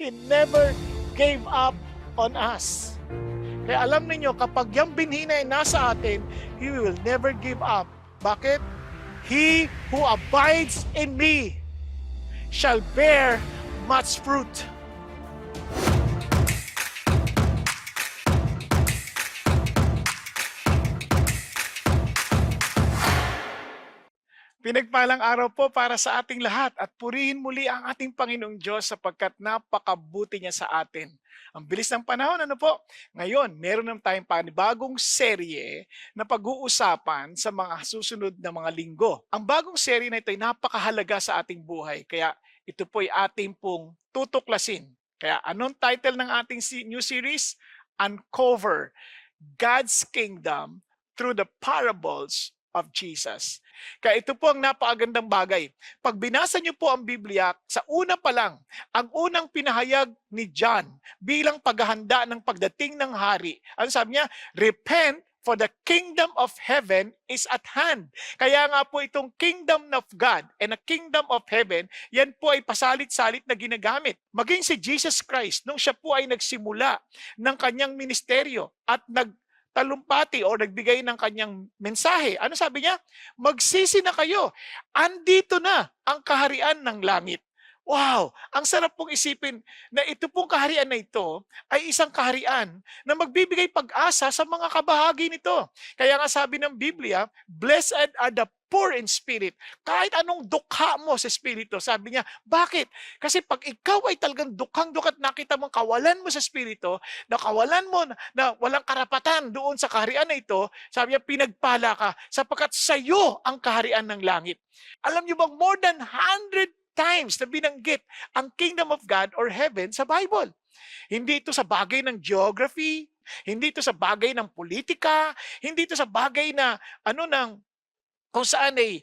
He never gave up on us. Kaya alam niyo kapag yung binhi na ay nasa atin, He will never give up. Bakit? He who abides in me shall bear much fruit. Pinagpalang araw po para sa ating lahat at purihin muli ang ating Panginoong Diyos sapagkat napakabuti niya sa atin. Ang bilis ng panahon, ano po? Ngayon, meron naman tayong panibagong serye na pag-uusapan sa mga susunod na mga linggo. Ang bagong serye na ito ay napakahalaga sa ating buhay, kaya ito po ay ating pong tutuklasin. Kaya anong title ng ating new series? Uncover God's Kingdom through the Parables of Jesus. Kaya ito po ang napakagandang bagay. Pag binasa niyo po ang Biblia, sa una pa lang, ang unang pinahayag ni John bilang paghahanda ng pagdating ng hari. Ano sabi niya? Repent, for the kingdom of heaven is at hand. Kaya nga po itong kingdom of God and a kingdom of heaven, yan po ay pasalit-salit na ginagamit. Maging si Jesus Christ, nung siya po ay nagsimula ng kanyang ministeryo at talumpati o nagbigay ng kanyang mensahe. Ano sabi niya? Magsisi na kayo. Andito na ang kaharian ng langit. Wow! Ang sarap pong isipin na ito pong kaharian na ito ay isang kaharian na magbibigay pag-asa sa mga kabahagi nito. Kaya nga sabi ng Biblia, blessed are the poor in spirit. Kahit anong dukha mo sa espiritu, sabi niya, bakit? Kasi pag ikaw ay talagang dukhang-dukha at nakita mong kawalan mo sa espiritu, na kawalan mo na walang karapatan doon sa kaharian na ito, sabi niya, pinagpala ka sapagkat sa iyo ang kaharian ng langit. Alam niyo bang more than 100 times na binanggit ang kingdom of God or heaven sa Bible? Hindi ito sa bagay ng geography, hindi ito sa bagay ng politika, hindi ito sa bagay na kung saan ay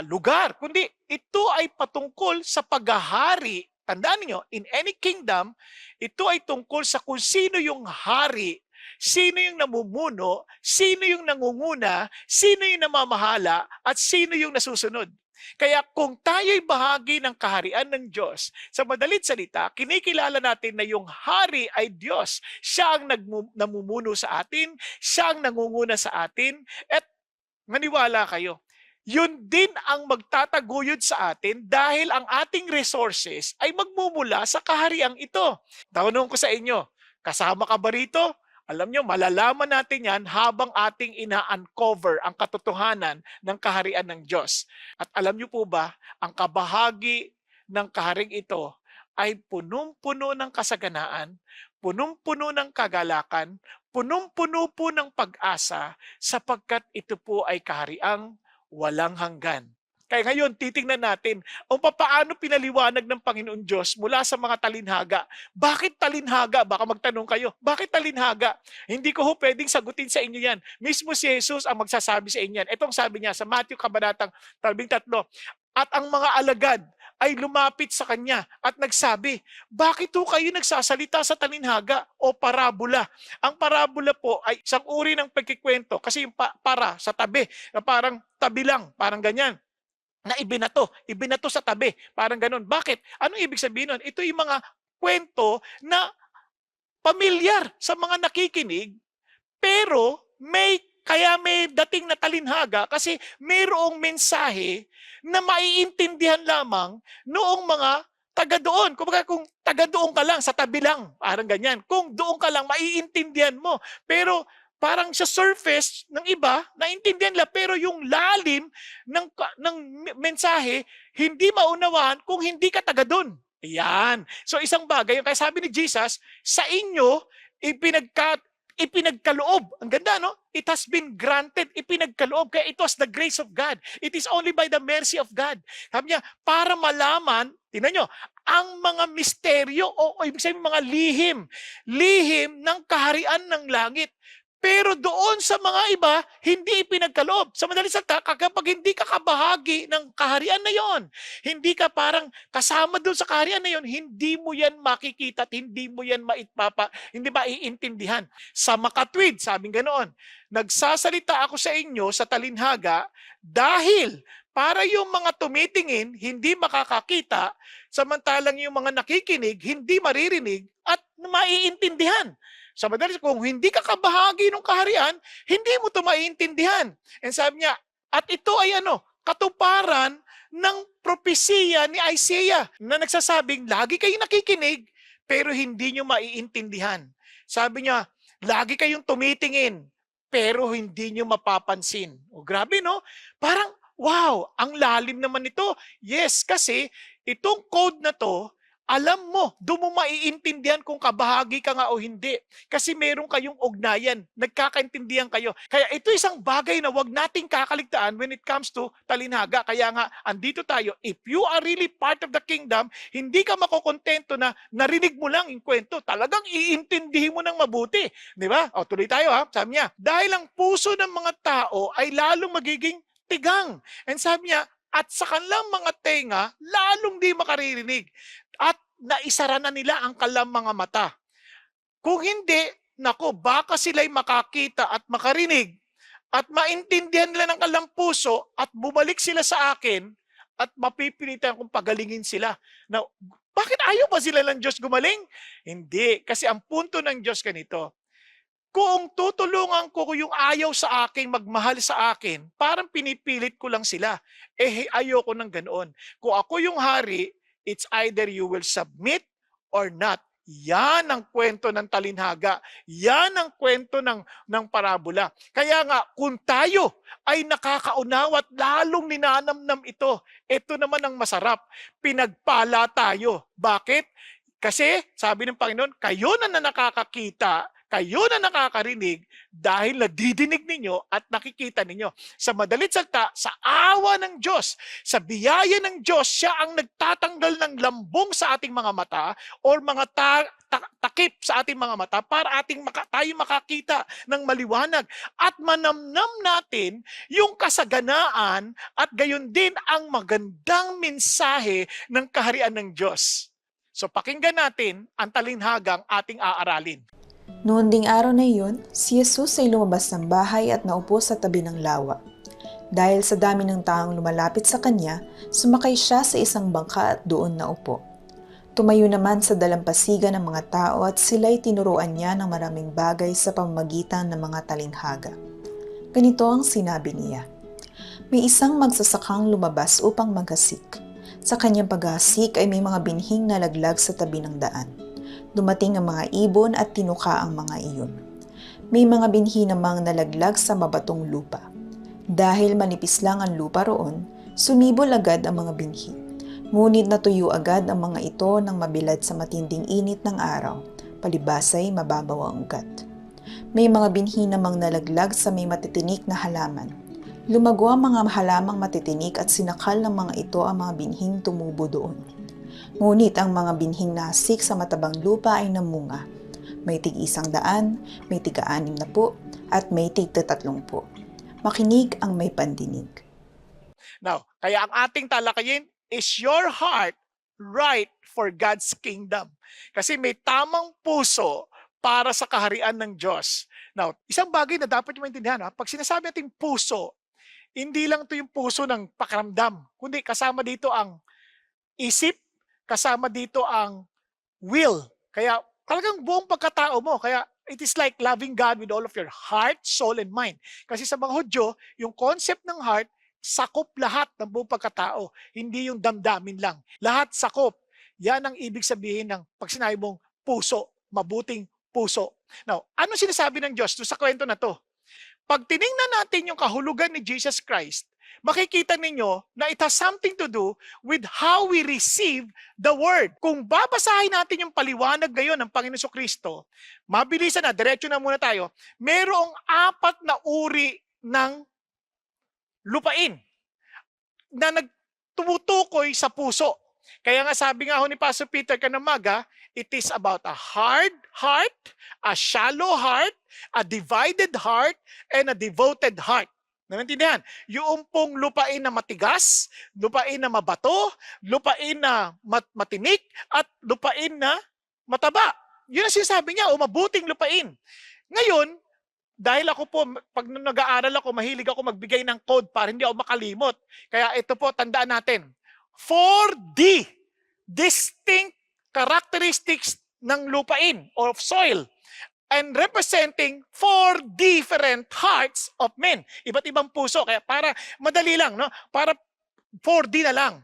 lugar, kundi ito ay patungkol sa paghahari. Tandaan niyo, in any kingdom, ito ay tungkol sa kung sino yung hari, sino yung namumuno, sino yung nangunguna, sino yung namamahala, at sino yung nasusunod. Kaya kung tayo'y bahagi ng kaharian ng Diyos, sa madalit salita, kinikilala natin na yung hari ay Diyos. Siya ang namumuno sa atin, siya ang nangunguna sa atin, at maniwala kayo, yun din ang magtataguyod sa atin dahil ang ating resources ay magmumula sa kahariang ito. Tanong ko sa inyo, kasama ka ba rito? Alam nyo, malalaman natin yan habang ating ina-uncover ang katotohanan ng kaharian ng Diyos. At alam nyo po ba, ang kabahagi ng kaharing ito ay punong-puno ng kasaganaan, punong-puno ng kagalakan, punong-puno po ng pag-asa sapagkat ito po ay kahariang walang hanggan. Kaya ngayon, titingnan natin kung paano pinaliwanag ng Panginoon Diyos mula sa mga talinhaga. Bakit talinhaga? Baka magtanong kayo, bakit talinhaga? Hindi ko pwedeng sagutin sa inyo yan. Mismo si Jesus ang magsasabi sa inyo yan. Itong sabi niya sa Matthew Kabanatang 13, at ang mga alagad ay lumapit sa kanya at nagsabi, bakit ho kayo nagsasalita sa talinhaga o parabola? Ang parabola po ay isang uri ng pagkikwento kasi yung para sa tabi, na parang tabi lang, parang ganyan, na ibinato sa tabi, parang ganun. Bakit? Anong ibig sabihin nun? Ito yung mga kwento na pamilyar sa mga nakikinig, pero kaya may dating na talinhaga kasi mayroong mensahe na maiintindihan lamang noong mga taga doon. Kung taga doon ka lang, sa tabi lang, parang ganyan. Kung doon ka lang, maiintindihan mo. Pero parang sa surface ng iba, naintindihan nila, pero yung lalim ng mensahe, hindi maunawahan kung hindi ka taga doon. Ayan. So isang bagay, kaya sabi ni Jesus, sa inyo, ipinagkaloob. Ang ganda, no? It has been granted. Ipinagkaloob. Kaya it was the grace of God. It is only by the mercy of God. Sabi niya, para malaman, tingnan nyo, ang mga misteryo o ibig sabihin mga lihim ng kaharian ng langit. Pero doon sa mga iba, hindi ipinagkaloob. Sa madaling salita, kapag hindi ka kabahagi ng kaharian na yon, hindi ka parang kasama doon sa kaharian na yon, hindi mo yan makikita at hindi mo yan hindi maiintindihan. Sa makatwid, sabing ganoon, nagsasalita ako sa inyo sa talinhaga dahil para yung mga tumitingin hindi makakakita, samantalang yung mga nakikinig hindi maririnig at maiintindihan. Sa madalas, kung hindi ka kabahagi ng kaharian, hindi mo ito maiintindihan. And sabi niya, at ito ay katuparan ng propesiya ni Isaiah na nagsasabing, lagi kayong nakikinig, pero hindi nyo maiintindihan. Sabi niya, lagi kayong tumitingin, pero hindi nyo mapapansin. O grabe, no? Parang, wow, ang lalim naman nito. Yes, kasi itong code na to, alam mo, doon mo maiintindihan kung kabahagi ka nga o hindi. Kasi meron kayong ugnayan, nagkakaintindihan kayo. Kaya ito isang bagay na wag nating kakaligtaan when it comes to talinhaga. Kaya nga, andito tayo. If you are really part of the kingdom, hindi ka makokontento na narinig mo lang yung kwento. Talagang iintindihin mo ng mabuti. Di ba? O, tuloy tayo ha. Sabi niya, dahil ang puso ng mga tao ay lalong magiging tigang. And sabi niya, at sa kanilang mga tenga, lalong di makaririnig. At naisara na nila ang kanilang mga mata. Kung hindi, nako, baka sila'y makakita at makarinig at maintindihan nila ng kanilang puso at bumalik sila sa akin at mapipilitan kong pagalingin sila. Now, bakit ayaw ba sila ng Diyos gumaling? Hindi, kasi ang punto ng Diyos ganito. Kung tutulungan ko yung ayaw sa akin, magmahal sa akin, parang pinipilit ko lang sila. Ayoko ng ganoon. Kung ako yung hari, it's either you will submit or not. Yan ang kwento ng talinhaga. Yan ang kwento ng parabola. Kaya nga, kung tayo ay nakakaunawa at lalong ninanamnam ito naman ang masarap. Pinagpala tayo. Bakit? Kasi, sabi ng Panginoon, kayo na nakakakita, kayo na nakakarinig dahil nadidinig ninyo at nakikita ninyo. Sa madalit salita, sa awa ng Diyos, sa biyaya ng Diyos, siya ang nagtatanggal ng lambong sa ating mga mata or mga takip sa ating mga mata para tayo makakita ng maliwanag at manamnam natin yung kasaganaan at gayon din ang magandang mensahe ng kaharian ng Diyos. So pakinggan natin ang talinhagang ating aaralin. Noon ding araw na iyon, si Jesus ay lumabas ng bahay at naupo sa tabi ng lawa. Dahil sa dami ng taong lumalapit sa kanya, sumakay siya sa isang bangka at doon naupo. Tumayo naman sa dalampasigan ng mga tao at sila'y tinuruan niya ng maraming bagay sa pamamagitan ng mga talinhaga. Ganito ang sinabi niya. May isang magsasakang lumabas upang maghasik. Sa kanyang paghasik ay may mga binhing nalaglag sa tabi ng daan. Dumating ang mga ibon at tinuka ang mga iyon. May mga binhi namang nalaglag sa mabatong lupa. Dahil manipis lang ang lupa roon, sumibol agad ang mga binhi. Ngunit natuyo agad ang mga ito nang mabilad sa matinding init ng araw, palibasay mababaw ang ugat. May mga binhi namang nalaglag sa may matitinik na halaman. Lumago ang mga halamang matitinik at sinakal ng mga ito ang mga binhing tumubo doon. Ngunit ang mga binhing nasik sa matabang lupa ay namunga. May tig-100, may tig-60, at may tig-30. Makinig ang may pandinig. Now, kaya ang ating talakayin, is your heart right for God's kingdom? Kasi may tamang puso para sa kaharian ng Diyos. Now, isang bagay na dapat nyo maintindihan, pag sinasabi natin puso, hindi lang ito yung puso ng pakiramdam, kundi kasama dito ang isip, kasama dito ang will. Kaya talagang buong pagkatao mo. Kaya it is like loving God with all of your heart, soul, and mind. Kasi sa mga Hudyo, yung concept ng heart, sakop lahat ng buong pagkatao. Hindi yung damdamin lang. Lahat sakop. Yan ang ibig sabihin ng pag sinabi mong puso, mabuting puso. Now, ano sinasabi ng Diyos sa kwento na to? Pag tiningnan natin yung kahulugan ni Jesus Christ, makikita ninyo na it has something to do with how we receive the Word. Kung babasahin natin yung paliwanag ngayon ng Panginoon Kristo, mabilisan na, diretso na muna tayo, merong 4 na uri ng lupain na nagtumutukoy sa puso. Kaya nga sabi nga ho ni Pastor Peter Kanamaga, it is about a hard heart, a shallow heart, a divided heart, and a devoted heart. Naintindihan? Yung pong lupain na matigas, lupain na mabato, lupain na matinik, at lupain na mataba. Yun ang sinasabi niya, o mabuting lupain. Ngayon, dahil ako po, pag nung nag-aaral ako, mahilig ako magbigay ng code para hindi ako makalimot. Kaya ito po, tandaan natin. 4D, distinct characteristics ng lupain or of soil, and representing 4 different hearts of men. Iba't ibang puso. Kaya para madali lang, no? Para 4D na lang.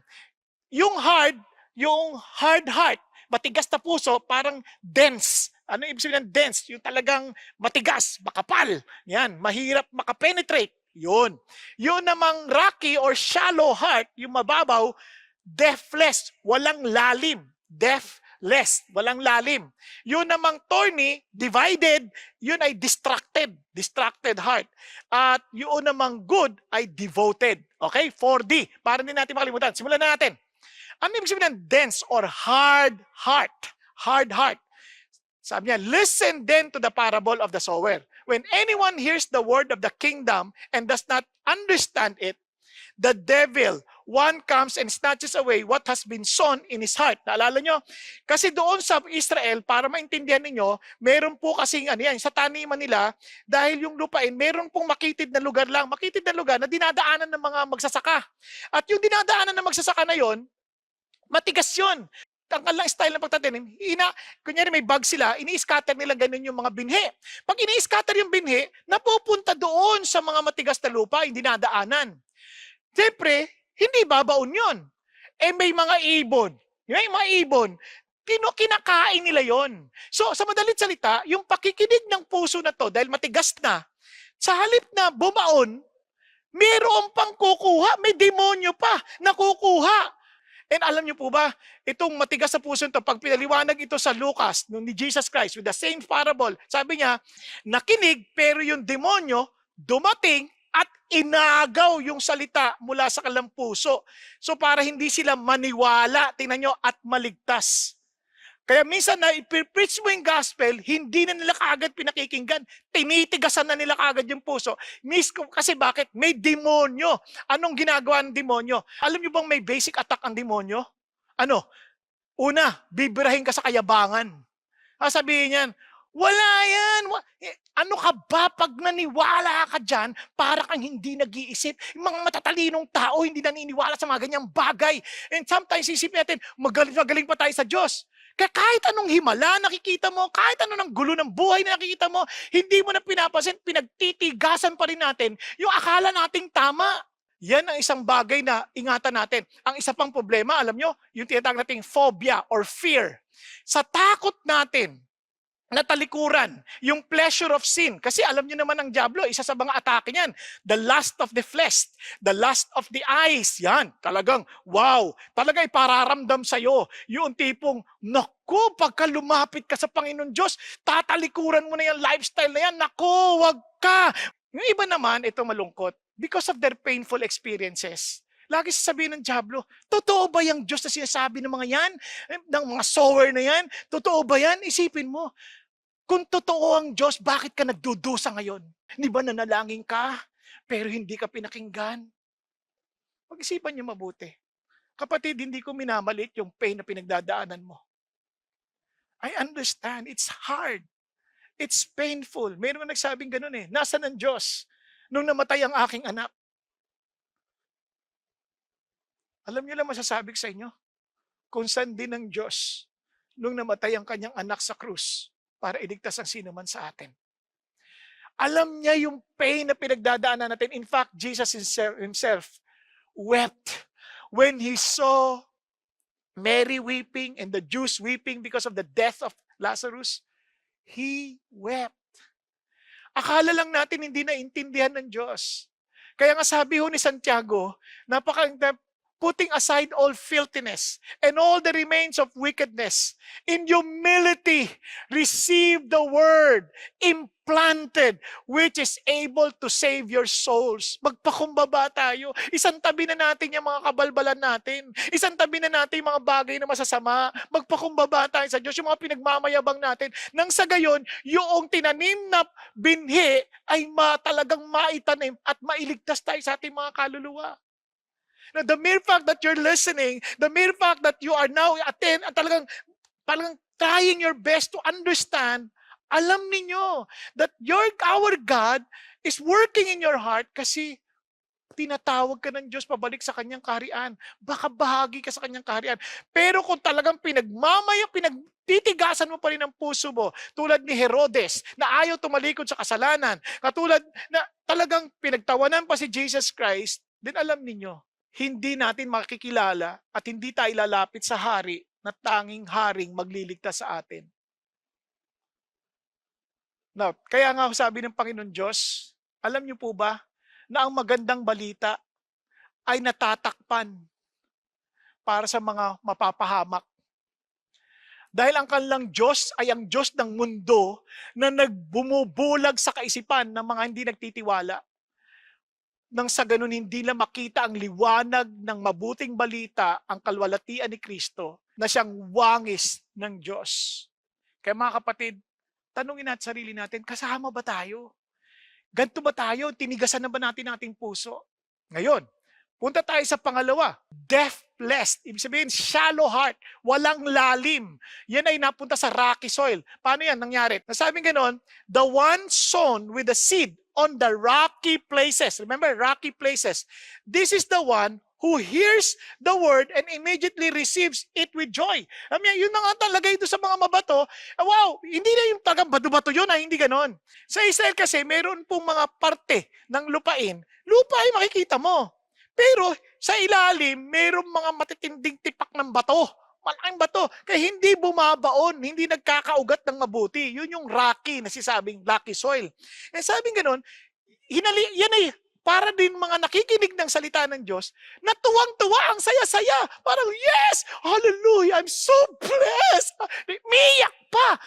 Yung hard heart, matigas na puso, parang dense. Ano ibig sabihin ng dense? Yung talagang matigas, makapal. Yan, mahirap makapenetrate. Yun. Yun namang rocky or shallow heart, yung mababaw, deathless, walang lalim. Deathless, walang lalim. Yun namang thorny, divided, yun ay distracted heart. At yun namang good ay devoted. Okay? 4D. Para hindi natin makalimutan. Simulan na natin. Ano ibig sabihin ng dense or hard heart? Hard heart. Sabi niya, listen then to the parable of the sower. When anyone hears the word of the kingdom and does not understand it, the devil, one comes and snatches away what has been sown in his heart. Naalala nyo? Kasi doon sa Israel, para maintindihan ninyo, meron po kasing sa taniman nila, dahil yung lupain, meron pong makitid na lugar lang. Makitid na lugar na dinadaanan ng mga magsasaka. At yung dinadaanan ng magsasaka na yon, matigas yun. Tangkal lang style ng pagtatanim. Kunyari may bag sila, ini-scatter nila ganun yung mga binhi. Pag ini-scatter yung binhi, napupunta doon sa mga matigas na lupa, hindi dinadaanan. Siyempre, hindi babaon yun. May mga ibon. May mga ibon. Kinakain nila yon. So, sa madalit salita, yung pakikinig ng puso na to, dahil matigas na, sa halip na bumaon, mayroon pang kukuha. May demonyo pa na kukuha. And alam niyo po ba, itong matigas sa puso ito, pag pinaliwanag ito sa Lucas, ni Jesus Christ, with the same parable, sabi niya, nakinig, pero yung demonyo, dumating, at inagaw yung salita mula sa kanilang puso. So para hindi sila maniwala, tingnan nyo, at maligtas. Kaya minsan na i-preach mo yung gospel, hindi na nila kaagad pinakikinggan. Tinitigasan na nila kaagad yung puso. Kasi bakit? May demonyo. Anong ginagawa ng demonyo? Alam nyo bang may basic attack ang demonyo? Ano? Una, bibirahin ka sa kayabangan. Sabihin niyan, wala yan. Ano ka ba pag naniwala ka dyan, para kang hindi nag-iisip? Yung mga matatalinong tao, hindi naniniwala sa mga ganyang bagay. And sometimes isipin natin, magaling pa tayo sa Diyos. Kaya kahit anong himala nakikita mo, kahit anong gulo ng buhay na nakikita mo, hindi mo na pinapansin, pinagtitigasan pa rin natin yung akala nating tama. Yan ang isang bagay na ingatan natin. Ang isa pang problema, alam nyo, yung tinatawag nating phobia or fear. Sa takot natin, natalikuran, yung pleasure of sin. Kasi alam niyo naman ang Diablo, isa sa mga atake niyan, the lust of the flesh, the lust of the eyes. Yan, talagang, wow, talaga ipararamdam sa'yo. Yung tipong, naku, pagka lumapit ka sa Panginoon Diyos, tatalikuran mo na yung lifestyle na yan. Naku, wag ka. Yung iba naman, ito malungkot, because of their painful experiences. Lagi sasabihin ng Diablo, totoo ba yung Diyos na sinasabi ng mga yan? Ng mga sower na yan? Totoo ba yan? Isipin mo, kung totoo ang Diyos, bakit ka nagdudusa ngayon? Di ba nanalangin ka, pero hindi ka pinakinggan? Pag-isipan niyo mabuti. Kapatid, hindi ko minamalit yung pain na pinagdadaanan mo. I understand, it's hard. It's painful. Mayroon nagsabing ganun nasaan ang Diyos nung namatay ang aking anak? Alam niyo lang masasabi sa inyo, kung saan din ang Diyos nung namatay ang kanyang anak sa krus para iligtas ang sino man sa atin. Alam niya yung pain na pinagdadaanan natin. In fact, Jesus himself wept when he saw Mary weeping and the Jews weeping because of the death of Lazarus. He wept. Akala lang natin hindi naintindihan ng Diyos. Kaya nga sabi ni Santiago, putting aside all filthiness and all the remains of wickedness, in humility, receive the word implanted, which is able to save your souls. Magpakumbaba tayo. Isang tabi na natin yung mga kabalbalan natin. Isang tabi na natin yung mga bagay na masasama. Magpakumbaba tayo sa Diyos, yung mga pinagmamayabang natin. Nang sa gayon, yung tinanim na binhi ay talagang maitanim at mailigtas tayo sa ating mga kaluluwa. Now, the mere fact that you're listening, the mere fact that you are now talagang trying your best to understand, Alam ninyo that our God is working in your heart kasi tinatawag ka ng Diyos pabalik sa kanyang kaharian. Baka bahagi ka sa kanyang kaharian. Pero kung talagang pinagtitigasan mo pa rin ang puso mo, tulad ni Herodes, na ayaw tumalikod sa kasalanan, katulad na talagang pinagtawanan pa si Jesus Christ, then alam ninyo, hindi natin makikilala at hindi tayo lalapit sa hari na tanging haring magliligtas sa atin. Now, kaya nga sabi ng Panginoon Diyos, alam niyo po ba, na ang magandang balita ay natatakpan para sa mga mapapahamak. Dahil ang kanilang Diyos ay ang Diyos ng mundo na nagbumubulag sa kaisipan ng mga hindi nagtitiwala. Nang sa ganun hindi na makita ang liwanag ng mabuting balita, ang kalwalatian ni Kristo, na siyang wangis ng Diyos. Kaya mga kapatid, tanungin natin sarili natin, kasama ba tayo? Ganto ba tayo? Tinigasan na ba natin ating puso? Ngayon, punta tayo sa pangalawa. Deathless. Ibig sabihin, shallow heart. Walang lalim. Yan ay napunta sa rocky soil. Paano yan nangyari? Nasabing ganon, the one sown with the seed on the rocky places. Remember, rocky places. This is the one who hears the word and immediately receives it with joy. Yun na nga talaga ito sa mga mabato. Wow, hindi na yung talagang bato-bato yun, hindi ganon. Sa Israel kasi, meron pong mga parte ng lupain. Lupa ay makikita mo. Pero sa ilalim, merong mga matitinding tipak ng bato. Malaking bato. Kaya hindi bumabaon, hindi nagkakaugat ng mabuti. Yun yung rocky na sisabing rocky soil. Eh sabing ganon, yan ay para din mga nakikinig ng salita ng Diyos, na tuwang-tuwa, ang saya-saya. Parang, yes! Hallelujah! I'm so blessed! Umiyak pa.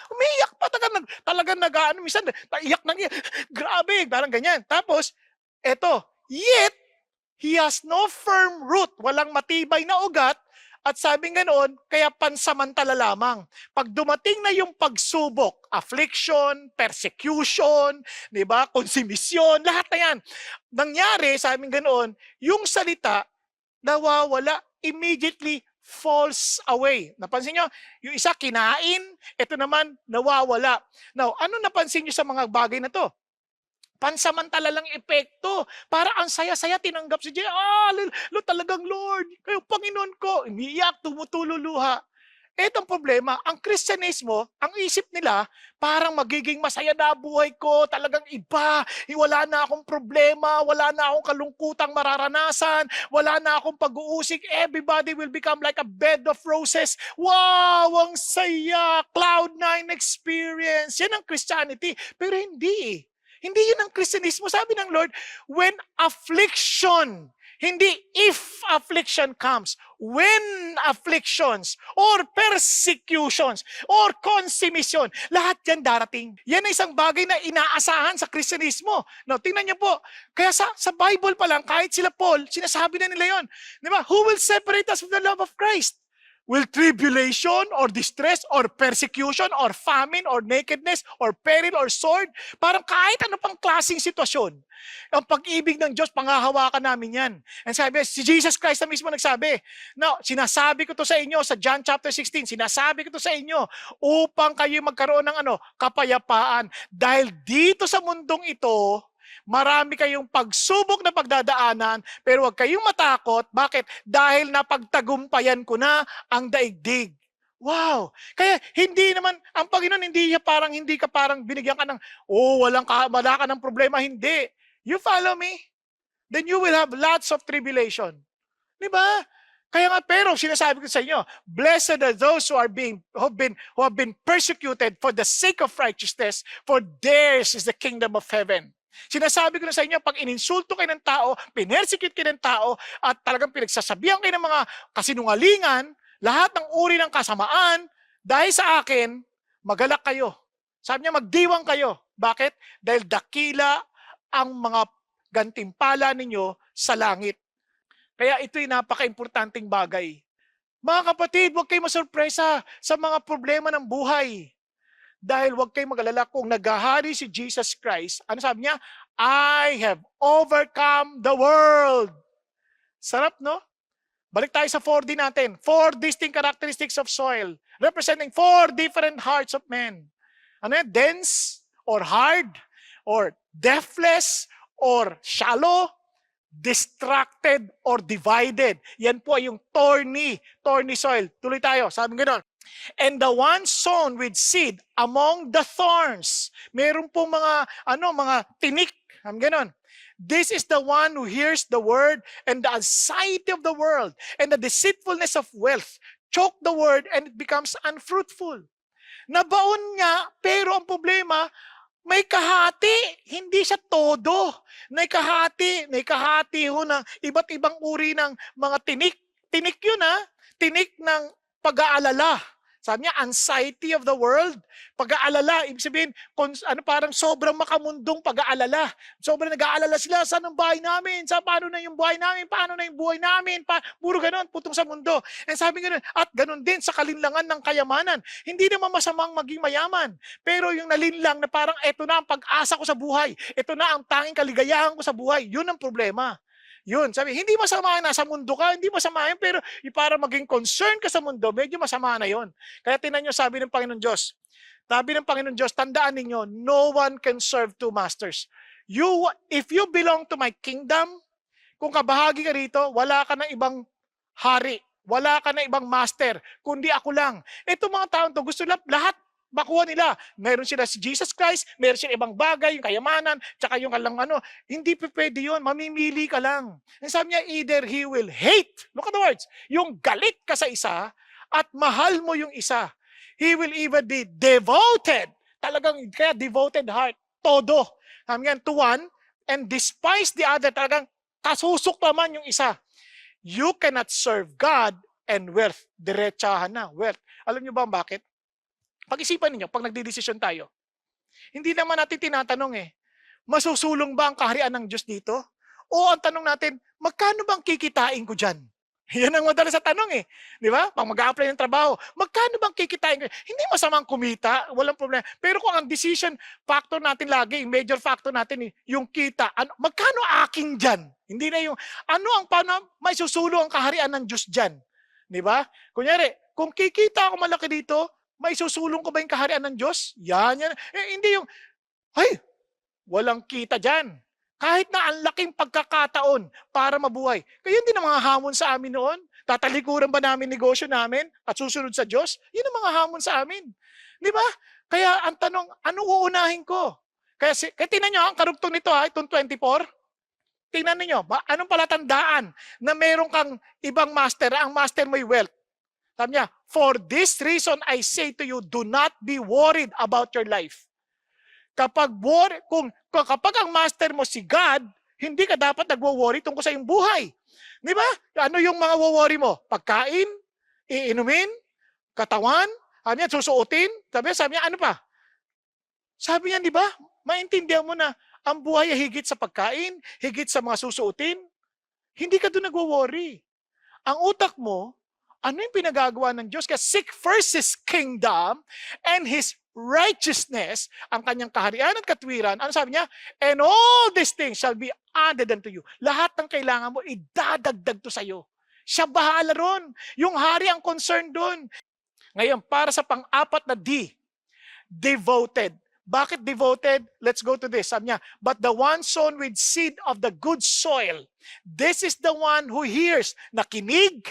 Talagang nag-ano, minsan, iyak na iyak. Grabe, parang ganyan. Tapos, eto, yet, he has no firm root. Walang matibay na ugat. At sabing ganoon, kaya pansamantala lamang. Pag dumating na yung pagsubok, affliction, persecution, di ba, konsumisyon, lahat na yan. Nangyari, sabing ganoon, yung salita, nawawala, immediately falls away. Napansin nyo? Yung isa kinain, ito naman nawawala. Now, ano napansin nyo sa mga bagay na to? Pansamantala lang epekto. Para ang saya-saya tinanggap si Jesus. Talagang Lord, kayo Panginoon ko. Umiiyak, tumutulo luha. Etong problema, ang Kristyanismo, ang isip nila, parang magiging masaya na buhay ko, talagang iba. Wala na akong problema, wala na akong kalungkutang mararanasan, wala na akong pag-uusig. Everybody will become like a bed of roses. Wow, ang saya! Cloud9 experience. Yan ang Christianity. Pero hindi. Hindi yun ang Kristyanismo. Sabi ng Lord, when affliction, hindi if affliction comes, when afflictions, or persecutions, or consummation, lahat yan darating. Yan ay isang bagay na inaasahan sa Kristyanismo. No, tingnan niyo po, kaya sa Bible pa lang, kahit sila Paul, sinasabi na nila yon. Di ba? Who will separate us from the love of Christ? Will tribulation or distress or persecution or famine or nakedness or peril or sword? Parang kahit ano pang klaseng sitwasyon. Ang pag-ibig ng Diyos, panghahawakan namin yan. And sabi, si Jesus Christ na mismo nagsabi, no, sinasabi ko to sa inyo sa John chapter 16, sinasabi ko to sa inyo upang kayo magkaroon ng kapayapaan. Dahil dito sa mundong ito, marami kayong pagsubok na pagdadaanan, pero huwag kayong matakot. Bakit? Dahil napagtagumpayan ko na ang daigdig. Wow! Kaya hindi naman, ang Panginoon hindi ka parang binigyan ka ng, wala ka ng problema. Hindi. You follow me? Then you will have lots of tribulation. Di ba? Kaya nga, pero sinasabi ko sa inyo, blessed are those who have been persecuted for the sake of righteousness, for theirs is the kingdom of heaven. Sinasabi ko na sa inyo, pag ininsulto kayo ng tao, pinersecute kayo ng tao, at talagang pinagsasabihan kayo ng mga kasinungalingan, lahat ng uri ng kasamaan, dahil sa akin, magalak kayo. Sabi niya, magdiwang kayo. Bakit? Dahil dakila ang mga gantimpala ninyo sa langit. Kaya ito'y napaka-importanting bagay. Mga kapatid, huwag kayo masurpresa sa mga problema ng buhay. Dahil huwag kayong mag-alala kung naghahari si Jesus Christ. Ano sabi niya? I have overcome the world. Sarap, no? Balik tayo sa 4D natin. 4 distinct characteristics of soil, representing 4 different hearts of men. Ano yan? Dense or hard or depthless or shallow, distracted or divided. Yan po ay yung thorny soil. Tuloy tayo, sabi gano'n. And the one sown with seed among the thorns. Meron po mga tinik. Ganon. This is the one who hears the word, and the anxiety of the world and the deceitfulness of wealth choke the word and it becomes unfruitful. Nabaon nga, pero ang problema, may kahati, hindi siya todo. May kahati ho ng iba't ibang uri ng mga tinik. Tinik yun tinik ng pag-aalala. Sabi niya, anxiety of the world. Pag-aalala, ibig sabihin, parang sobrang makamundong pag-aalala. Sobrang nag-aalala sila, saan ang bahay namin? Paano na yung buhay namin? Paano na yung buhay namin? Puro ganon, putong sa mundo. And sabi ganon, at ganon din sa kalinlangan ng kayamanan. Hindi naman masamang maging mayaman. Pero yung nalinlang na parang eto na ang pag-asa ko sa buhay. Ito na ang tanging kaligayahan ko sa buhay. Yun ang problema. Yun, sabi, hindi masama na nasa mundo ka, hindi masama yun, pero para maging concern ka sa mundo, medyo masama na yun. Kaya tinan nyo, sabi ng Panginoon Diyos, tandaan ninyo, no one can serve two masters. If you belong to my kingdom, kung kabahagi ka rito, wala ka ng ibang hari, wala ka ng ibang master, kundi ako lang. Ito mga taon to, gusto lahat makuha nila. Meron sila si Jesus Christ, meron sila ibang bagay, yung kayamanan, tsaka yung hindi pwede yun, mamimili ka lang. And sabi niya, either he will hate, look at the words, yung galit ka sa isa, at mahal mo yung isa. He will either be devoted, talagang kaya devoted heart, todo. Sabi niya, to one, and despise the other, talagang kasusok naman yung isa. You cannot serve God and wealth. Diretsahan na, wealth. Alam niyo ba bakit? Pag-isipan niyo, pag nagdidesisyon tayo, hindi naman natin tinatanong masusulong ba ang kaharian ng Diyos dito? O ang tanong natin, magkano bang kikitain ko dyan? Yan ang madalas sa tanong Di ba? Pag mag-a-apply ng trabaho, magkano bang kikitain ko? Hindi masamang kumita, walang problema. Pero kung ang decision factor natin lagi, major factor natin yung kita, magkano aking dyan? Hindi na yung, paano may susulong ang kaharian ng Diyos dyan? Di ba? Kunyari, kung kikita ako malaki dito, may susulong ko ba yung kaharian ng Diyos? Yan. Hindi yung, walang kita dyan. Kahit na ang laking pagkakataon para mabuhay. Kaya hindi na mga hamon sa amin noon. Tatalikuran ba namin negosyo namin at susunod sa Diyos? Yun ang mga hamon sa amin. Di ba? Kaya ang tanong, ano uunahin ko? Kaya tingnan nyo, ang karugtong nito itong 24. Tingnan niyo, anong palatandaan na meron kang ibang master, ang master mo'y wealth. Sabi niya, for this reason I say to you, do not be worried about your life. Kapag ang master mo si God, hindi ka dapat nagwo-worry tungkol sa iyong buhay. Di ba? Ano yung mga wo-worry mo? Pagkain, iinumin, katawan, susuotin. Sabi niya, ano pa? Sabi niya, di ba? Maintindihan mo na ang buhay ay higit sa pagkain, higit sa mga susuotin. Hindi ka doon nagwo-worry. Ang utak mo, ano yung pinagagawa ng Diyos? Kaya seek first His kingdom and His righteousness, ang kanyang kaharian at katwiran. Ano sabi niya? And all these things shall be added unto you. Lahat ng kailangan mo, idadagdag to sa'yo. Siya bahala ron. Yung hari ang concern doon. Ngayon, para sa pang-apat na D, devoted. Bakit devoted? Let's go to this. Sabi niya, but the one sown with seed of the good soil, this is the one who hears, nakinig,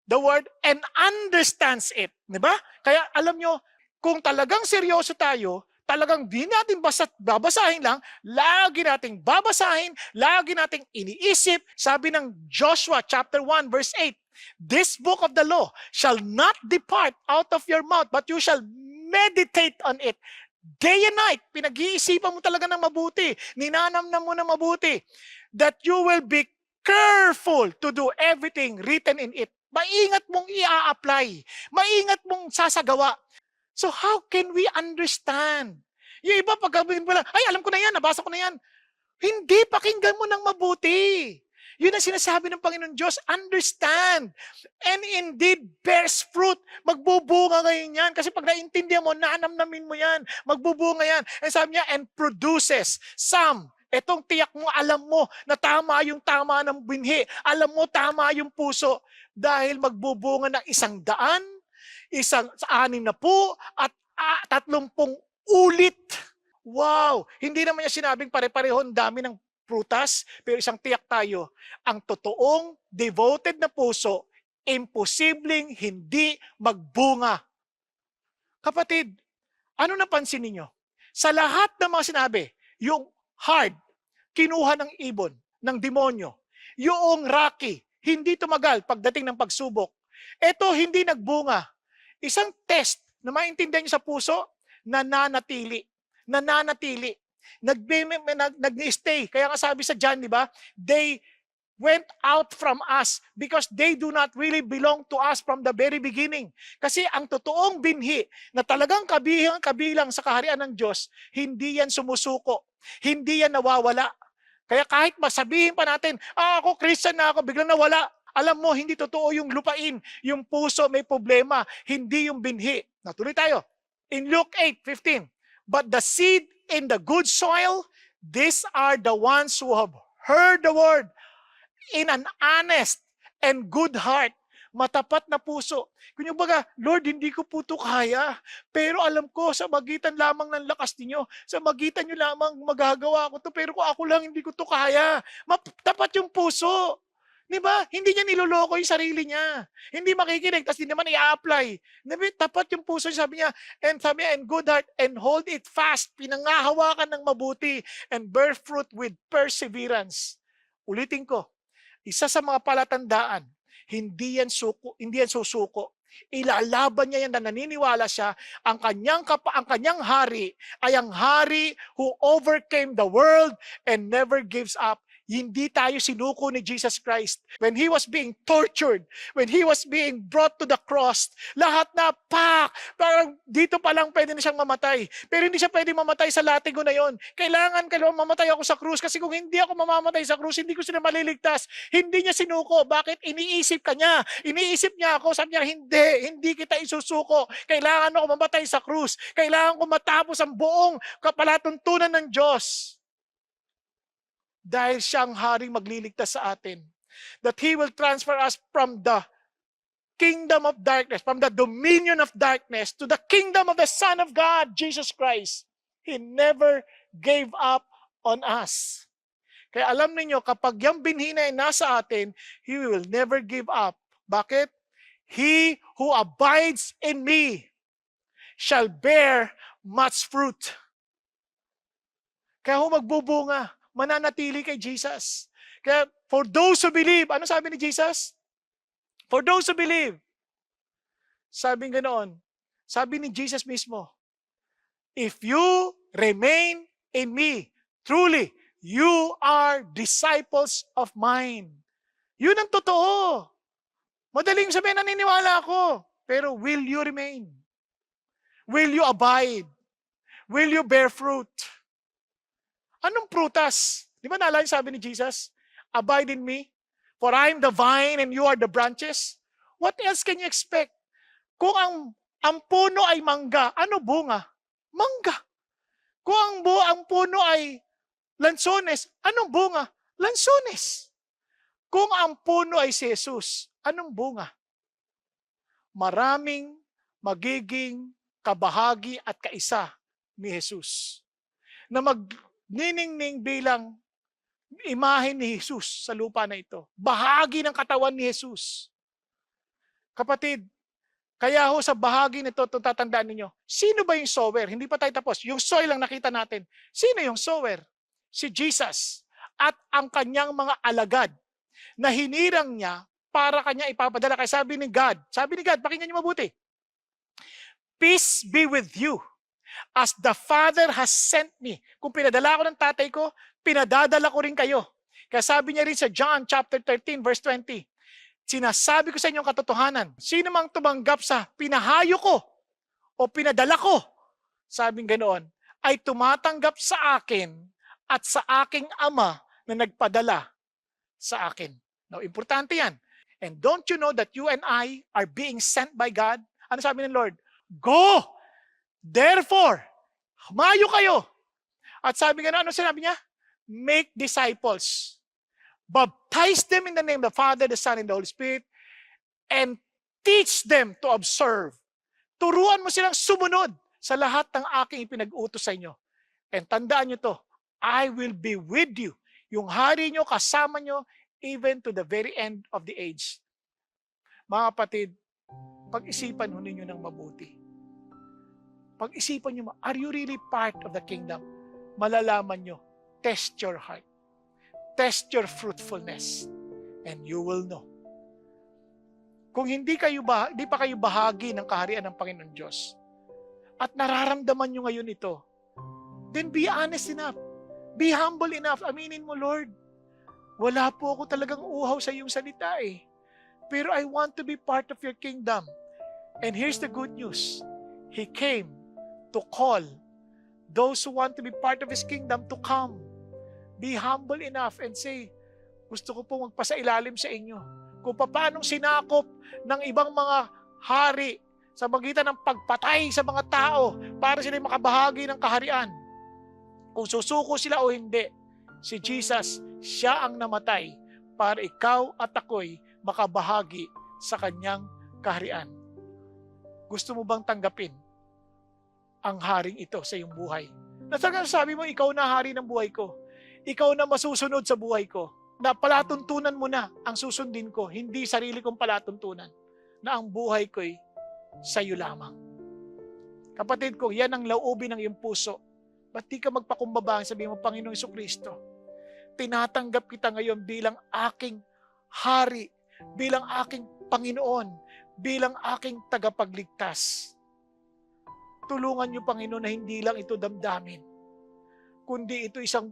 the word, and understands it. Diba? Kaya alam nyo, kung talagang seryoso tayo, talagang di natin babasahin lang, lagi nating babasahin, lagi nating iniisip. Sabi ng Joshua chapter 1 verse 8, this book of the law shall not depart out of your mouth, but you shall meditate on it day and night. Pinag-iisipan mo talaga ng mabuti, ninanamnam mo ng mabuti, that you will be careful to do everything written in it. Maingat mong i-apply. Maingat mong sasagawa. So how can we understand? Yung iba pagkabihin mo lang, ay alam ko na yan, nabasa ko na yan. Hindi, pakinggan mo ng mabuti. Yun ang sinasabi ng Panginoon Diyos, understand. And indeed, bears fruit. Magbubunga ngayon yan. Kasi pag naintindihan mo, nanamnamin mo yan. Magbubunga yan. And sabi niya, and produces some. Etong tiyak mo, alam mo na tama yung tama ng binhi. Alam mo, tama yung puso. Dahil magbubunga ng 100, 160, at 30 ulit. Wow! Hindi naman niya sinabing pare-pareho ang dami ng prutas, pero isang tiyak tayo, ang totoong devoted na puso, imposibleng hindi magbunga. Kapatid, ano napansin ninyo? Sa lahat ng mga sinabi, yung hard, kinuha ng ibon, ng demonyo. Yung rocky, hindi tumagal pagdating ng pagsubok. Ito, hindi nagbunga. Isang test na maintindihan nyo sa puso, nananatili. Nananatili. Nag-stay. Kaya nga sabi sa John, di ba? They went out from us because they do not really belong to us from the very beginning. Kasi ang totoong binhi na talagang kabilang sa kaharian ng Diyos, hindi yan sumusuko. Hindi yan nawawala. Kaya kahit masabihin pa natin, ako Christian na ako, biglang nawala. Alam mo, hindi totoo yung lupain. Yung puso may problema, hindi yung binhi. Natuloy tayo. In Luke 8:15, but the seed in the good soil, these are the ones who have heard the word in an honest and good heart. Matapat na puso. Kung yung baga, Lord, hindi ko po ito kaya. Pero alam ko, sa magitan lamang ng lakas ninyo, sa magitan nyo lamang magagawa ko to. Pero kung ako lang, hindi ko ito kaya. Tapat yung puso. Di ba? Hindi niya niloloko yung sarili niya. Hindi makikinig, tapos di naman i-apply. Tapat yung puso, sabi niya, and good heart, and hold it fast. Pinangahawakan ng mabuti, and bear fruit with perseverance. Ulitin ko, isa sa mga palatandaan, hindi yan susuko. Ilalaban niya yan na naniniwala siya, ang kanyang hari ay ang hari who overcame the world and never gives up. Hindi tayo sinuko ni Jesus Christ. When He was being tortured, when He was being brought to the cross, lahat na parang dito pa lang pwede na siyang mamatay. Pero hindi siya pwede mamatay sa latigo na yon. Kailangan mamatay ako sa krus kasi kung hindi ako mamamatay sa krus, hindi ko sila maliligtas. Hindi niya sinuko. Bakit? Iniisip ka niya. Iniisip niya ako. Sabi niya, hindi kita isusuko. Kailangan ako mamatay sa krus. Kailangan ko matapos ang buong kapalatuntunan ng Diyos. Dahil siyang haring magliligtas sa atin. That He will transfer us from the kingdom of darkness, from the dominion of darkness, to the kingdom of the Son of God, Jesus Christ. He never gave up on us. Kaya alam niyo kapag yung binhi na ay nasa atin, He will never give up. Bakit? He who abides in me shall bear much fruit. Kaya magbubunga, mananatili kay Jesus. Kaya for those who believe, ano sabi ni Jesus? For those who believe. Sabi ganoon. Sabi ni Jesus mismo, if you remain in me, truly, you are disciples of mine. Yun ang totoo. Madaling sabihin, naniniwala ako. Pero will you remain? Will you abide? Will you bear fruit? Anong prutas? Di ba naalala yung sabi ni Jesus? Abide in me, for I am the vine and you are the branches. What else can you expect? Kung ang puno ay mangga, ano bunga? Mangga. Kung ang puno ay lansones, anong bunga? Lansones. Kung ang puno ay si Jesus, anong bunga? Maraming magiging kabahagi at kaisa ni Jesus na magniningning bilang imahe ni Jesus sa lupa na ito. Bahagi ng katawan ni Jesus. Kapatid, kaya ho sa bahagi nito, tatandaan ninyo, sino ba yung sower? Hindi pa tayo tapos. Yung soil lang nakita natin. Sino yung sower? Si Jesus at ang kanyang mga alagad na hinirang niya para kanya ipapadala. Kaya sabi ni God, pakinggan niyo mabuti, peace be with you. As the Father has sent me. Kung pinadala ko ng tatay ko, pinadadala ko rin kayo. Kaya sabi niya rin sa John chapter 13 verse 20, sinasabi ko sa inyong katotohanan, sino mang tumanggap sa pinahayo ko o pinadala ko, sabing ganoon, ay tumatanggap sa akin at sa aking Ama na nagpadala sa akin. Now, importante yan. And don't you know that you and I are being sent by God? Ano sabi ng Lord? Go! Therefore, humayo kayo. At sabi nga, ano sinabi niya? Make disciples. Baptize them in the name of the Father, the Son, and the Holy Spirit, and teach them to observe. Turuan mo silang sumunod sa lahat ng aking ipinag-utos sa inyo. And tandaan nyo to, I will be with you. Yung hari nyo, kasama nyo, even to the very end of the age. Mga kapatid, pag-isipan ho ninyo ng mabuti. Pag-isipan nyo, are you really part of the kingdom? Malalaman nyo, test your heart. Test your fruitfulness. And you will know. Kung hindi pa kayo bahagi ng kaharian ng Panginoon Diyos, at nararamdaman nyo ngayon ito, then be honest enough. Be humble enough. Aminin mo, Lord, wala po ako talagang uhaw sa iyong salita eh. Pero I want to be part of your kingdom. And here's the good news. He came to call those who want to be part of His kingdom to come. Be humble enough and say, gusto ko po magpasailalim sa inyo. Kung paanong sinakop ng ibang mga hari sa magitan ng pagpatay sa mga tao para sila makabahagi ng kaharian. Kung susuko sila o hindi, si Jesus, siya ang namatay para ikaw at ako'y makabahagi sa kanyang kaharian. Gusto mo bang tanggapin ang haring ito sa iyong buhay? Sabi mo, ikaw na hari ng buhay ko. Ikaw na masusunod sa buhay ko. Na palatuntunan mo na ang susundin ko, hindi sarili kong palatuntunan. Na ang buhay ko'y sa iyo lamang. Kapatid ko, yan ang laubin ng iyong puso. Ba't di ka magpakumbaba? Sabihin mo, Panginoong Jesucristo, tinatanggap kita ngayon bilang aking hari, bilang aking Panginoon, bilang aking tagapagligtas. Tulungan niyo, Panginoon, na hindi lang ito damdamin, kundi ito isang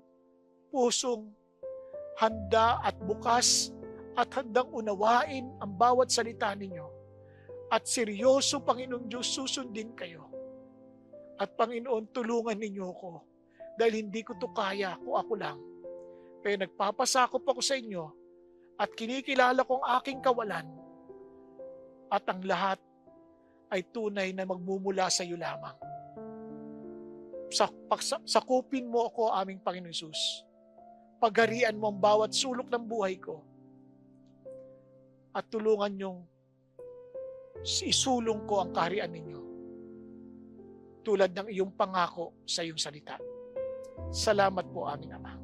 pusong handa at bukas at handang unawain ang bawat salita ninyo. At seryoso, Panginoon Diyos, susundin kayo. At Panginoon, tulungan ninyo ako dahil hindi ko to kaya kung ako lang. Pero nagpapasakop ako sa inyo at kinikilala ko ang aking kawalan at ang lahat ay tunay na magmumula sa iyo lamang. Sakupin mo ako, aming Panginoon Hesus. Pagharian mo ang bawat sulok ng buhay ko at tulungan niyong isulong ko ang kaharian ninyo tulad ng iyong pangako sa iyong salita. Salamat po, aming Ama.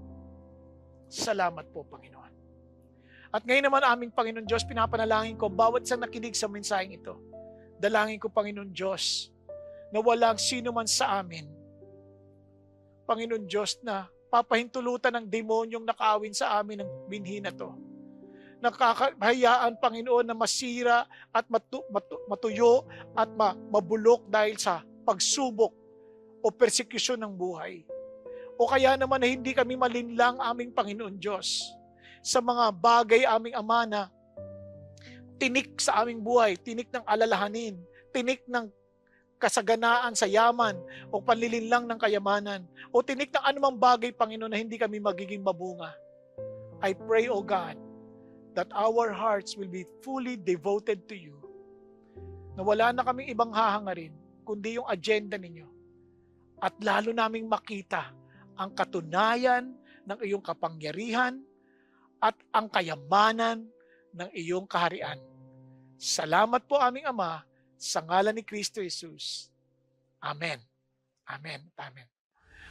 Salamat po, Panginoon. At ngayon naman, aming Panginoon Diyos, pinapanalangin ko bawat isang nakinig sa mensaheng ito. Dalangin ko, Panginoon Diyos, na walang sino man sa amin, Panginoon Diyos, na papahintulutan ng demonyong nakaawin sa amin ng binhi na to. Nakakahayaan, Panginoon, na masira at matuyo at mabulok dahil sa pagsubok o persekusyon ng buhay. O kaya naman na hindi kami malinlang, aming Panginoon Diyos, sa mga bagay, aming Ama, na tinik sa aming buhay, tinik ng alalahanin, tinik ng kasaganaan sa yaman o panlilinlang ng kayamanan, o tinik ng anumang bagay, Panginoon, na hindi kami magiging mabunga. I pray, O God, that our hearts will be fully devoted to you, na wala na kaming ibang hahangarin, kundi yung agenda ninyo. At lalo naming makita ang katunayan ng iyong kapangyarihan at ang kayamanan ng iyong kaharian. Salamat po, aming Ama, sa ngalan ni Kristo Jesus. Amen. Amen. Amen.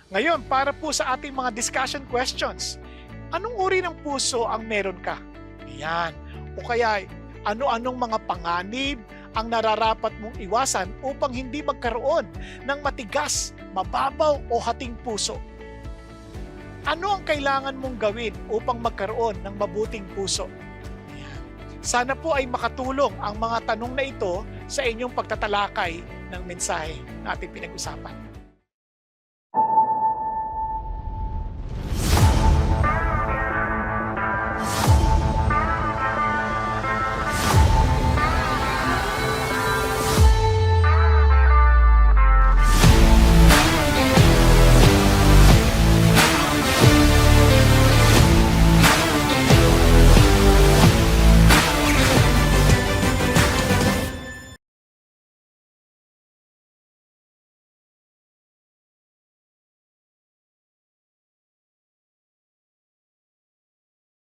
Ngayon, para po sa ating mga discussion questions, anong uri ng puso ang meron ka? Yan. O kaya, ano-anong mga panganib ang nararapat mong iwasan upang hindi magkaroon ng matigas, mababaw o hating puso? Ano ang kailangan mong gawin upang magkaroon ng mabuting puso? Ayan. Sana po ay makatulong ang mga tanong na ito sa inyong pagtatalakay ng mensahe na ating pinag-usapan.